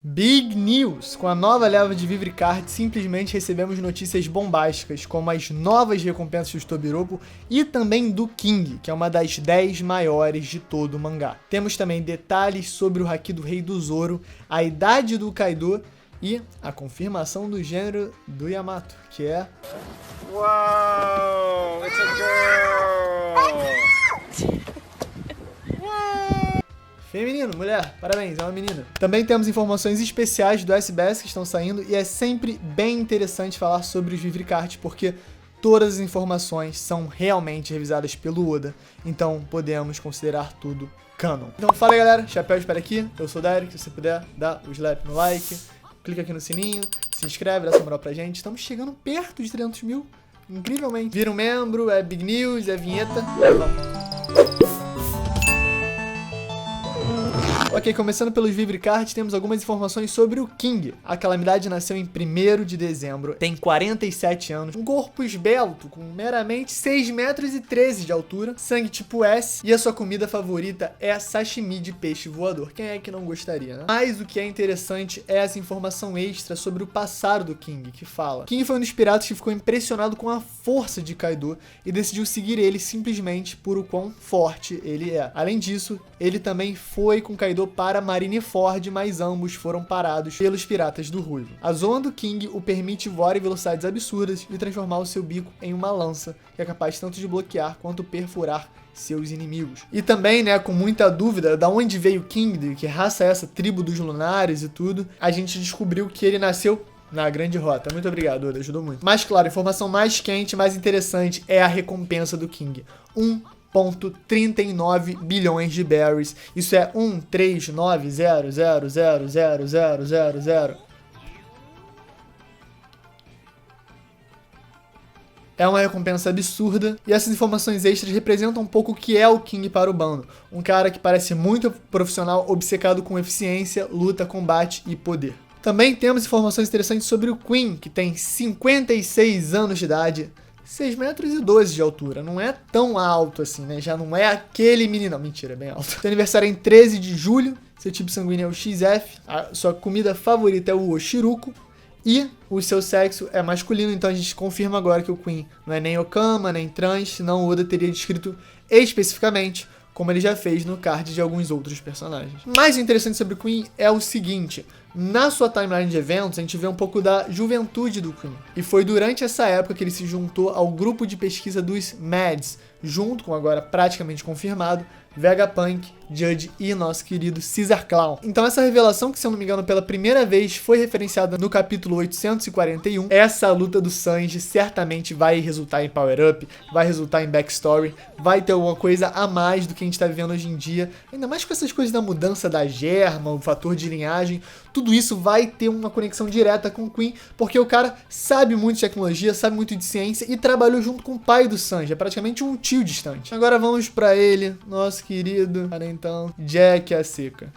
Big News! Com a nova leva de Vivre Card, simplesmente recebemos notícias bombásticas, como as novas recompensas do Tobiropo e também do King, que é uma das 10 maiores de todo o mangá. Temos também detalhes sobre o Haki do Rei do Zoro, a idade do Kaido e a confirmação do gênero do Yamato, que é... Wow, it's a girl! Feminino, mulher, parabéns, é uma menina. Também temos informações especiais do SBS que estão saindo e é sempre bem interessante falar sobre os Vivre Cards porque todas as informações são realmente revisadas pelo Oda, então podemos considerar tudo canon. Então fala aí, galera, Chapéu para aqui, eu sou o Derek, se você puder, dá o slap no like, clica aqui no sininho, se inscreve, dá essa moral pra gente, estamos chegando perto de 300 mil, incrivelmente. Vira um membro, é Big News, é vinheta, vamos. Ok, começando pelos Vivre Cards, temos algumas informações sobre o King. A Calamidade nasceu em 1º de dezembro, tem 47 anos, um corpo esbelto, com meramente 6 metros e 13 de altura, sangue tipo S, e a sua comida favorita é a sashimi de peixe voador. Quem é que não gostaria, né? Mas o que é interessante é essa informação extra sobre o passado do King, que fala: King foi um dos piratas que ficou impressionado com a força de Kaido e decidiu seguir ele simplesmente por o quão forte ele é. Além disso, ele também foi com Kaido para Marineford, mas ambos foram parados pelos piratas do Ruivo. A zona do King o permite voar em velocidades absurdas e transformar o seu bico em uma lança, que é capaz tanto de bloquear quanto perfurar seus inimigos. E também, né, com muita dúvida, da onde veio o King, de que raça é essa, tribo dos lunares e tudo, a gente descobriu que ele nasceu na Grande Rota. Muito obrigado, Oda, ajudou muito. Mas claro, a informação mais quente, mais interessante é a recompensa do King. 1,39 bilhões de berries. Isso é 13900000000. É uma recompensa absurda, e essas informações extras representam um pouco o que é o King para o bando. Um cara que parece muito profissional, obcecado com eficiência, luta, combate e poder. Também temos informações interessantes sobre o Queen, que tem 56 anos de idade, 6 metros e 12 de altura. Não é tão alto assim, né? Já não é aquele menino. Não, mentira, é bem alto. Seu aniversário é em 13 de julho, seu tipo sanguíneo é o XF, a sua comida favorita é o Oshiruko, e o seu sexo é masculino, então a gente confirma agora que o Queen não é nem Okama, nem trans, senão o Oda teria descrito especificamente, como ele já fez no card de alguns outros personagens. Mais interessante sobre o Queen é o seguinte: na sua timeline de eventos, a gente vê um pouco da juventude do Queen. E foi durante essa época que ele se juntou ao grupo de pesquisa dos Mads, junto com, agora praticamente confirmado, Vegapunk, Judge e nosso querido Caesar Clown. Então essa revelação, que se eu não me engano pela primeira vez foi referenciada no capítulo 841, essa luta do Sanji certamente vai resultar em power-up, vai resultar em backstory, vai ter alguma coisa a mais do que a gente tá vivendo hoje em dia, ainda mais com essas coisas da mudança da germa, o fator de linhagem, tudo isso vai ter uma conexão direta com o Queen, porque o cara sabe muito de tecnologia, sabe muito de ciência e trabalhou junto com o pai do Sanji, é praticamente um tio distante. Agora vamos pra ele, nosso querido, então, Jack a Seca.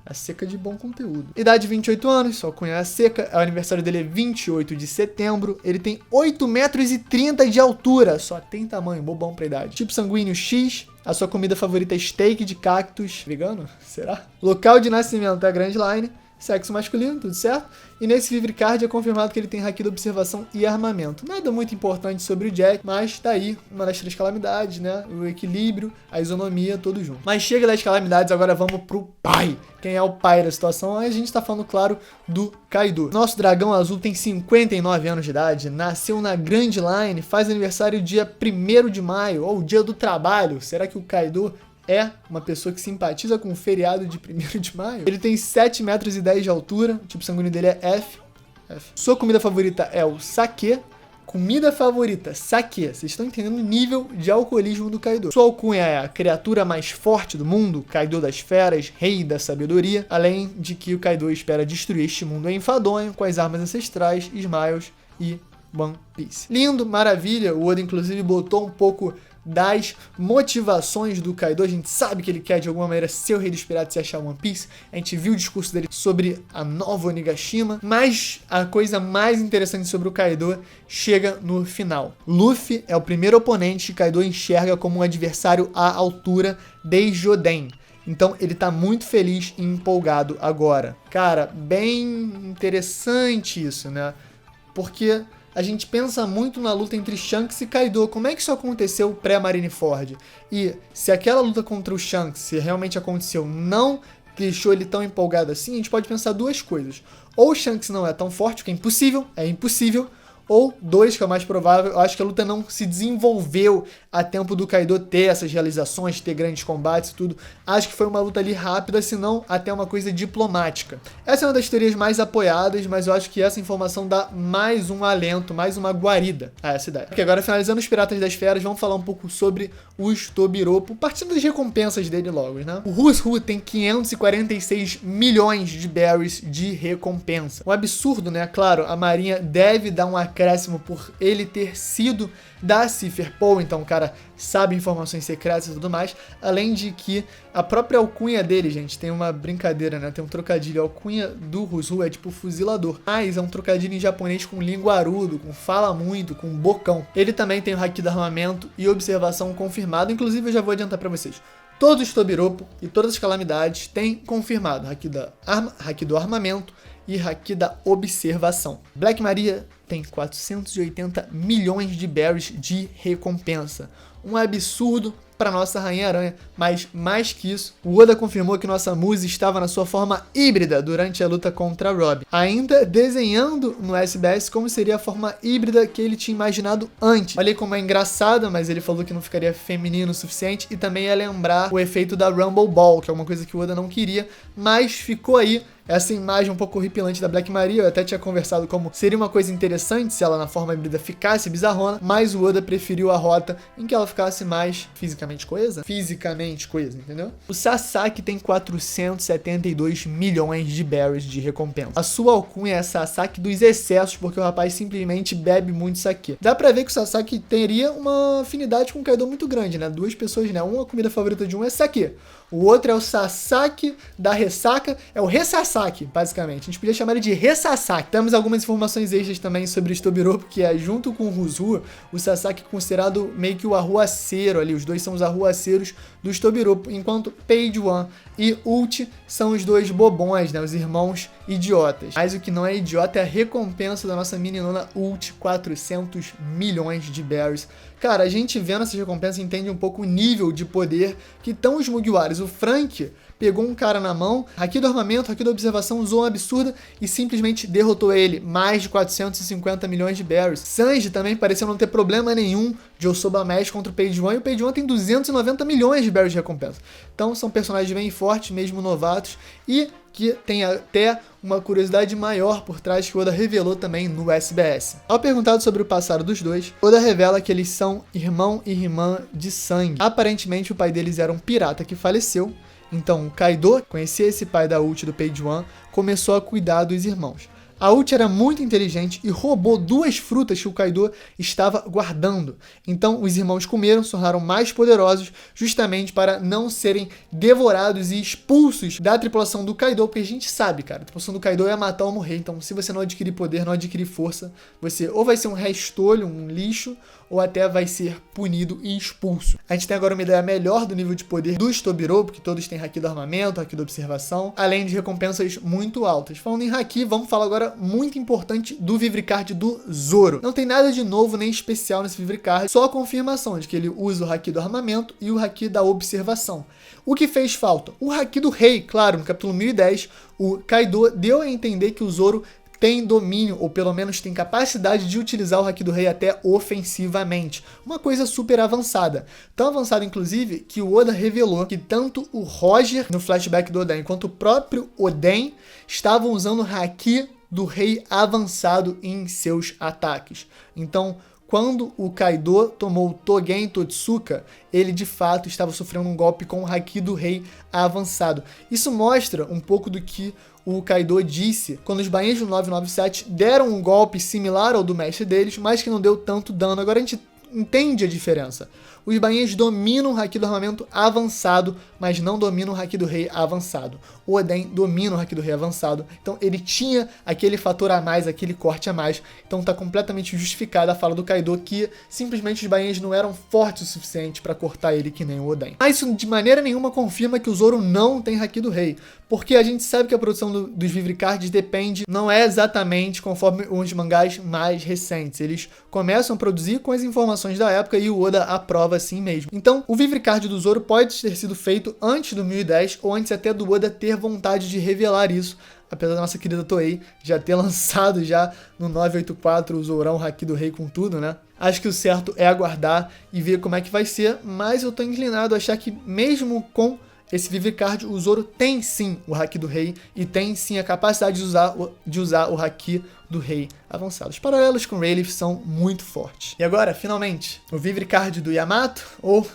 A Seca de bom conteúdo. Idade 28 anos, só cunha a Seca. O aniversário dele é 28 de setembro. Ele tem 8 metros e 30 de altura. Só tem tamanho, bobão pra idade. Tipo sanguíneo X. A sua comida favorita é steak de cactus. Vegano? Será? Local de nascimento é a Grand Line. Sexo masculino, tudo certo? E nesse Vivre Card é confirmado que ele tem haki de observação e armamento. Nada muito importante sobre o Jack, mas tá aí uma das 3 calamidades, né? O equilíbrio, a isonomia, tudo junto. Mas chega das calamidades, agora vamos pro pai. Quem é o pai da situação? A gente tá falando, claro, do Kaido. Nosso dragão azul tem 59 anos de idade, nasceu na Grand Line, faz aniversário dia 1º de maio, ou dia do trabalho. Será que o Kaido é uma pessoa que simpatiza com o feriado de 1º de maio? Ele tem 7 metros e 10 de altura, o tipo sanguíneo dele é F. Sua comida favorita é o sake. Comida favorita, sake. Vocês estão entendendo o nível de alcoolismo do Kaido. Sua alcunha é a criatura mais forte do mundo, Kaido das feras, rei da sabedoria, além de que o Kaido espera destruir este mundo enfadonho com as armas ancestrais, Smiles e One Piece. Lindo, maravilha, o Oda inclusive botou um pouco das motivações do Kaido. A gente sabe que ele quer de alguma maneira ser o rei dos piratas e achar One Piece. A gente viu o discurso dele sobre a nova Onigashima, mas a coisa mais interessante sobre o Kaido chega no final. Luffy é o primeiro oponente que Kaido enxerga como um adversário à altura desde Oden. Então ele tá muito feliz e empolgado agora. Cara, bem interessante isso, né? Porque a gente pensa muito na luta entre Shanks e Kaido. Como é que isso aconteceu pré-Marineford? E se aquela luta contra o Shanks, se realmente aconteceu, não deixou ele tão empolgado assim, a gente pode pensar duas coisas. Ou o Shanks não é tão forte, o que é impossível. Ou dois, que é o mais provável, eu acho que a luta não se desenvolveu a tempo do Kaido ter essas realizações, ter grandes combates e tudo. Acho que foi uma luta ali rápida, se não até uma coisa diplomática. Essa é uma das teorias mais apoiadas, mas eu acho que essa informação dá mais um alento, mais uma guarida a essa ideia. Porque agora, finalizando os Piratas das Feras, vamos falar um pouco sobre os Tobiropo, partindo das recompensas dele logo, né? O Who's Who tem 546 milhões de berries de recompensa. Um absurdo, né? Claro, a Marinha deve dar um acréscimo por ele ter sido da Cipherpol, então o cara sabe informações secretas e tudo mais, além de que a própria alcunha dele, gente, tem uma brincadeira, né, tem um trocadilho, a alcunha do Who's Who é tipo fuzilador, mas é um trocadilho em japonês com linguarudo, com fala muito, com bocão. Ele também tem o haki do armamento e observação confirmado, inclusive eu já vou adiantar pra vocês. Todos os Tobiropo e todas as calamidades têm confirmado haki do armamento e haki da observação. Black Maria tem 480 milhões de berries de recompensa. Um absurdo para nossa Rainha-Aranha, mas mais que isso, o Oda confirmou que nossa Muse estava na sua forma híbrida durante a luta contra Rob, ainda desenhando no SBS como seria a forma híbrida que ele tinha imaginado antes. Olha aí como é engraçada, mas ele falou que não ficaria feminino o suficiente e também ia lembrar o efeito da Rumble Ball, que é uma coisa que o Oda não queria, mas ficou aí essa imagem um pouco horripilante da Black Maria. Eu até tinha conversado como seria uma coisa interessante se ela na forma híbrida ficasse bizarrona, mas o Oda preferiu a rota em que ela ficasse mais fisicamente coesa, entendeu? O Sasaki tem 472 milhões de berries de recompensa. A sua alcunha é Sasaki dos excessos, porque o rapaz simplesmente bebe muito sake. Dá pra ver que o Sasaki teria uma afinidade com o Kaido muito grande, né? Duas pessoas, né? Uma comida favorita de um é sake. O outro é o Sasaki da ressaca, é o Ressasaki, basicamente. A gente podia chamar ele de Ressasaki. Temos algumas informações extras também sobre o Tobiropo, que é junto com o Who's Who, o Sasaki é considerado meio que o arruaceiro ali. Os dois são os arruaceiros do Tobiropo, enquanto Page One e Ult são os dois bobões, né? Os irmãos idiotas. Mas o que não é idiota é a recompensa da nossa meninona Ult, 400 milhões de berries. Cara, a gente vendo essas recompensas entende um pouco o nível de poder que estão os Mugiwaras. O Frank pegou um cara na mão, haki do armamento, haki da observação, usou uma absurda e simplesmente derrotou ele. Mais de 450 milhões de berries. Sanji também pareceu não ter problema nenhum de Osoba Mesh contra o Page One, e o Page One tem 290 milhões de berries de recompensa. Então são personagens bem fortes, mesmo novatos, e que tem até uma curiosidade maior por trás que o Oda revelou também no SBS. Ao perguntado sobre o passado dos dois, Oda revela que eles são irmão e irmã de sangue. Aparentemente o pai deles era um pirata que faleceu, então o Kaido conhecia esse pai da Ult do Page One, começou a cuidar dos irmãos. A Ult era muito inteligente e roubou 2 frutas que o Kaido estava guardando. Então os irmãos comeram, se tornaram mais poderosos, justamente para não serem devorados e expulsos da tripulação do Kaido, porque a gente sabe, cara, a tripulação do Kaido é matar ou morrer. Então se você não adquirir poder, não adquirir força, você ou vai ser um restolho, um lixo, ou até vai ser punido e expulso. A gente tem agora uma ideia melhor do nível de poder dos Tobiropo, porque todos têm haki do armamento, haki da observação, além de recompensas muito altas. Falando em haki, vamos falar agora muito importante do Vivre Card do Zoro. Não tem nada de novo nem especial nesse Vivre Card, só a confirmação de que ele usa o haki do armamento e o haki da observação. O que fez falta? O haki do rei, claro, no capítulo 1010, o Kaido deu a entender que o Zoro tem domínio, ou pelo menos tem capacidade de utilizar o haki do rei até ofensivamente. Uma coisa super avançada. Tão avançada, inclusive, que o Oda revelou que tanto o Roger, no flashback do Oden, quanto o próprio Oden estavam usando o haki do rei avançado em seus ataques. Então, quando o Kaido tomou o Togen Totsuka, ele de fato estava sofrendo um golpe com o haki do rei avançado. Isso mostra um pouco do que o Kaido disse quando os bainhas do 997 deram um golpe similar ao do mestre deles, mas que não deu tanto dano. Agora a gente entende a diferença. os bainhas dominam o haki do armamento avançado, mas não dominam o haki do rei avançado. O Oden domina o haki do rei avançado, então ele tinha aquele fator a mais, aquele corte a mais, então tá completamente justificada a fala do Kaido que simplesmente os bainhas não eram fortes o suficiente para cortar ele que nem o Oden. Mas isso de maneira nenhuma confirma que o Zoro não tem haki do rei, porque a gente sabe que a produção dos Vivre Cards depende, não é exatamente conforme os mangás mais recentes. Eles começam a produzir com as informações da época e o Oda aprova assim mesmo. Então, o Vivre Card do Zoro pode ter sido feito antes do 1010 ou antes até do Oda ter vontade de revelar isso, apesar da nossa querida Toei já ter lançado já no 984 o Zorão Haki do Rei com tudo, né? Acho que o certo é aguardar e ver como é que vai ser, mas eu tô inclinado a achar que mesmo com esse Vivre Card, o Zoro tem sim o Haki do Rei e tem sim a capacidade de usar o Haki do Rei avançado. Os paralelos com Rayleigh são muito fortes. E agora, finalmente, o Vivre Card do Yamato, ou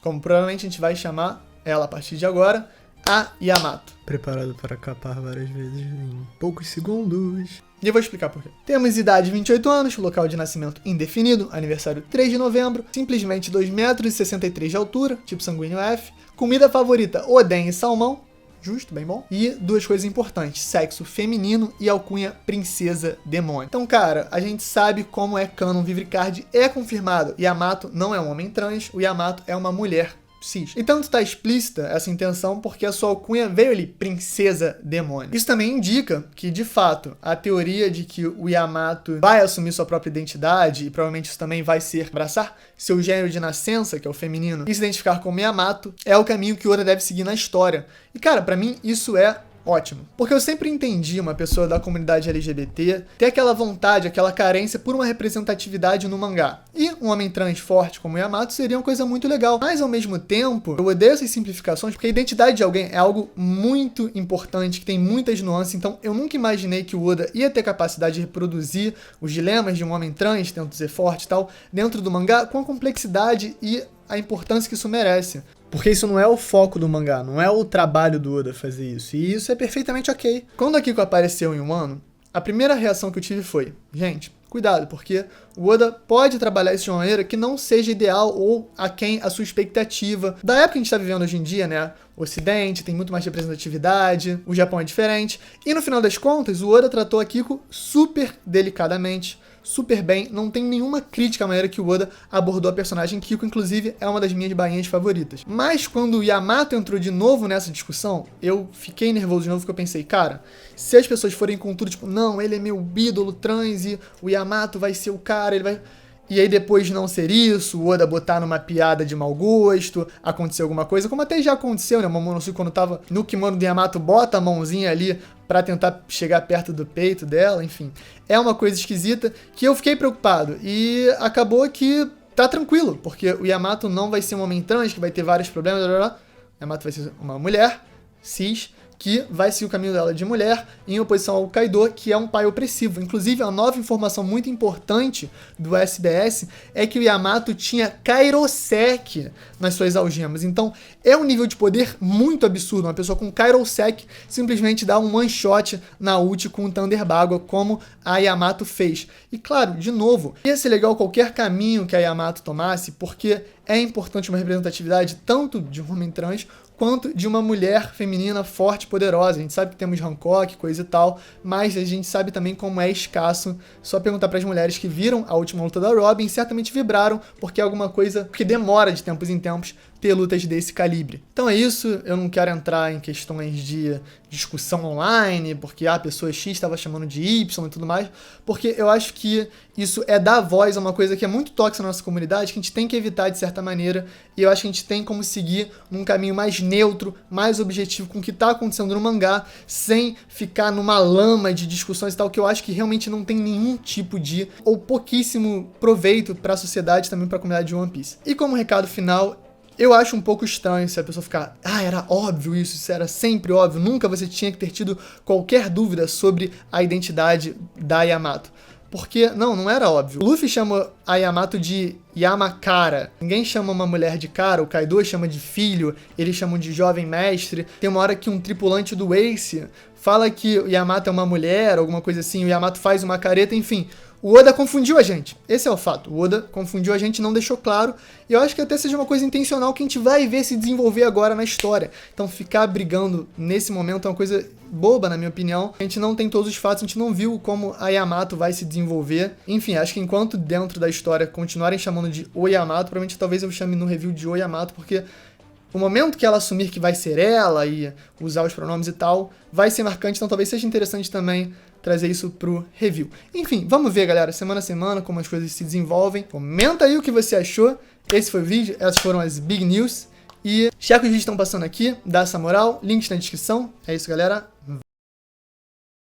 como provavelmente a gente vai chamar ela a partir de agora, a Yamato. Preparado para capar várias vezes em poucos segundos. E eu vou explicar por quê. Temos idade 28 anos, local de nascimento indefinido, aniversário 3 de novembro, simplesmente 2,63 m de altura, tipo sanguíneo F, comida favorita, Oden e salmão, justo, bem bom. E duas coisas importantes, sexo feminino e alcunha princesa demônio. Então, cara, a gente sabe como é canon Vivre Card, é confirmado. Yamato não é um homem trans, o Yamato é uma mulher cis. E tanto está explícita essa intenção porque a sua alcunha veio ali, princesa demônio. Isso também indica que, de fato, a teoria de que o Yamato vai assumir sua própria identidade, e provavelmente isso também vai ser abraçar seu gênero de nascença, que é o feminino, e se identificar como Yamato, é o caminho que o Oda deve seguir na história. E, cara, pra mim, isso é ótimo. Porque eu sempre entendi uma pessoa da comunidade LGBT ter aquela vontade, aquela carência por uma representatividade no mangá. E um homem trans forte como Yamato seria uma coisa muito legal. Mas, ao mesmo tempo, eu odeio essas simplificações porque a identidade de alguém é algo muito importante, que tem muitas nuances. Então, eu nunca imaginei que o Oda ia ter capacidade de reproduzir os dilemas de um homem trans, tentando ser forte e tal, dentro do mangá, com a complexidade e a importância que isso merece. Porque isso não é o foco do mangá, não é o trabalho do Oda fazer isso. E isso é perfeitamente ok. Quando a Kiko apareceu em um ano, a primeira reação que eu tive foi: gente, cuidado, porque o Oda pode trabalhar isso de uma maneira que não seja ideal ou aquém a sua expectativa. Da época que a gente está vivendo hoje em dia, né? O Ocidente tem muito mais representatividade, o Japão é diferente. E no final das contas, o Oda tratou a Kiko super delicadamente, super bem, não tem nenhuma crítica à maneira que o Oda abordou a personagem. Kiko, inclusive, é uma das minhas bainhas favoritas. Mas quando o Yamato entrou de novo nessa discussão, eu fiquei nervoso de novo, porque eu pensei, cara, se as pessoas forem com tudo, tipo, não, ele é meu ídolo trans e o Yamato vai ser o cara, ele vai... E aí depois de não ser isso, o Oda botar numa piada de mau gosto, acontecer alguma coisa, como até já aconteceu, né? O Momonosuke, quando tava no kimono do Yamato, bota a mãozinha ali pra tentar chegar perto do peito dela, enfim. É uma coisa esquisita que eu fiquei preocupado. E acabou que tá tranquilo, porque o Yamato não vai ser um homem trans, que vai ter vários problemas, blá, blá, blá. O Yamato vai ser uma mulher cis, que vai seguir o caminho dela de mulher, em oposição ao Kaido, que é um pai opressivo. Inclusive, a nova informação muito importante do SBS é que o Yamato tinha Kairosek nas suas algemas. Então, é um nível de poder muito absurdo. Uma pessoa com Kairosek simplesmente dá um one shot na ult com o Thunder Bagua, como a Yamato fez. E claro, de novo, ia ser legal qualquer caminho que a Yamato tomasse, porque é importante uma representatividade tanto de um homem trans quanto de uma mulher feminina forte e poderosa. A gente sabe que temos Hancock, coisa e tal, mas a gente sabe também como é escasso. Só perguntar para as mulheres que viram a última luta da Robin, certamente vibraram, porque é alguma coisa que demora de tempos em tempos ter lutas desse calibre. Então é isso, eu não quero entrar em questões de discussão online, porque a pessoa X estava chamando de Y e tudo mais, porque eu acho que isso é dar voz a uma coisa que é muito tóxica na nossa comunidade, que a gente tem que evitar de certa maneira, e eu acho que a gente tem como seguir num caminho mais neutro, mais objetivo com o que está acontecendo no mangá, sem ficar numa lama de discussões e tal, que eu acho que realmente não tem nenhum tipo de, ou pouquíssimo proveito para a sociedade, também para a comunidade de One Piece. E como recado final, eu acho um pouco estranho se a pessoa ficar, era óbvio isso era sempre óbvio, nunca você tinha que ter tido qualquer dúvida sobre a identidade da Yamato. Porque, não era óbvio. O Luffy chama a Yamato de Yamakara. Ninguém chama uma mulher de cara, o Kaido chama de filho, eles chamam de jovem mestre. Tem uma hora que um tripulante do Ace fala que o Yamato é uma mulher, alguma coisa assim, o Yamato faz uma careta, enfim. O Oda confundiu a gente, esse é o fato. O Oda confundiu a gente, não deixou claro, e eu acho que até seja uma coisa intencional que a gente vai ver se desenvolver agora na história. Então ficar brigando nesse momento é uma coisa boba, na minha opinião. A gente não tem todos os fatos, a gente não viu como a Yamato vai se desenvolver. Enfim, acho que enquanto dentro da história continuarem chamando de O Yamato, provavelmente talvez eu chame no review de O Yamato, porque o momento que ela assumir que vai ser ela e usar os pronomes e tal, vai ser marcante, então talvez seja interessante também trazer isso pro review. Enfim, vamos ver, galera, semana a semana, como as coisas se desenvolvem. Comenta aí o que você achou. Esse foi o vídeo, essas foram as Big News. E checa os vídeos que estão passando aqui, dá essa moral, links na descrição. É isso, galera.